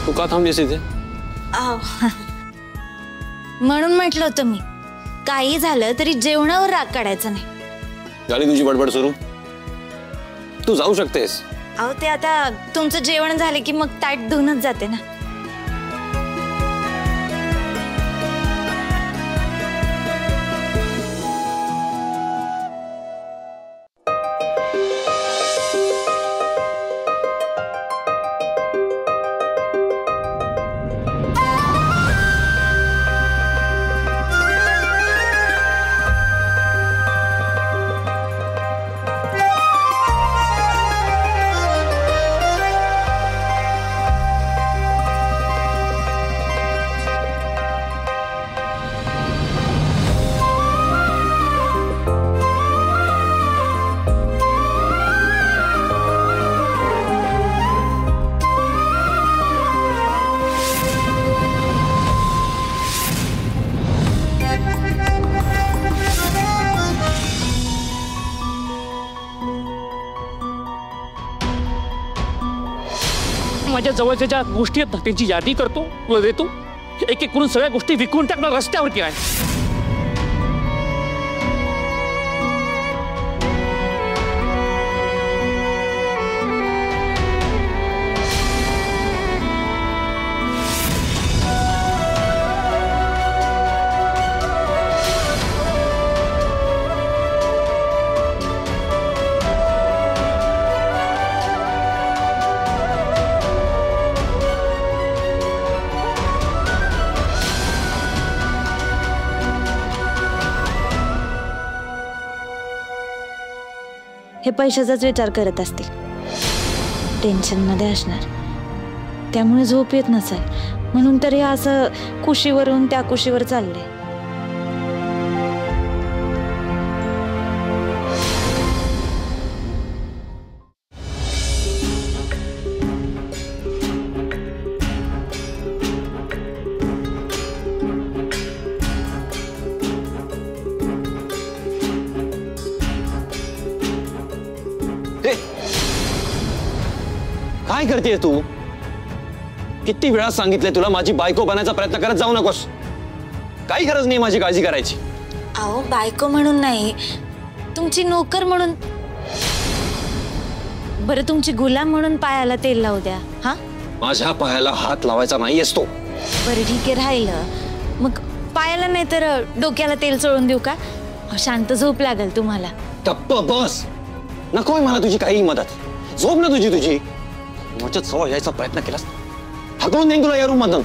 तू का थांबलीस इथे? म्हणून म्हटलं होतं मी, काही झालं तरी जेवणावर राग काढायचा नाही. झाली तुझी बडबड सुरू? तू जाऊ शकतेस. अहो ते आता तुमचं जेवण झालं की मग ताट धुवूनच जाते ना. माझ्या जवळच्या ज्या गोष्टी आहेत ना त्यांची यादी करतो, तुला देतो. एक एक करून सगळ्या गोष्टी विकून टाकणार रस्त्यावरती आहे. हे पैशाचाच विचार करत असतील, टेन्शन मध्ये असणार, त्यामुळे झोप येत नसेल, म्हणून तर हे असं कुशीवरून त्या कुशीवर चाललंय. काय करतेय तू? किती वेळा सांगितलंय तुला माझी बायको बनायचा प्रयत्न करत जाऊ नकोस. काही गरज नाही माझी काळजी करायची. अहो बायको म्हणून नाही, तुमची नोकर म्हणून. बरं तुमची गुलाम म्हणून पायाला तेल लावू द्या. हा, माझ्या पायाला हात लावायचा नाहीयेस तो. बरं ठीक आहे, राहिलं मग पायाला नाही तर डोक्याला तेल चोळून देऊ का? शांत झोप लागेल तुम्हाला. गप्प बस, नकोय मला तुझी काही मदत. झोप ना तुझी. माझ्यात सवय यायचा प्रयत्न केलास, हकलून देईन तुला या रूम मधून.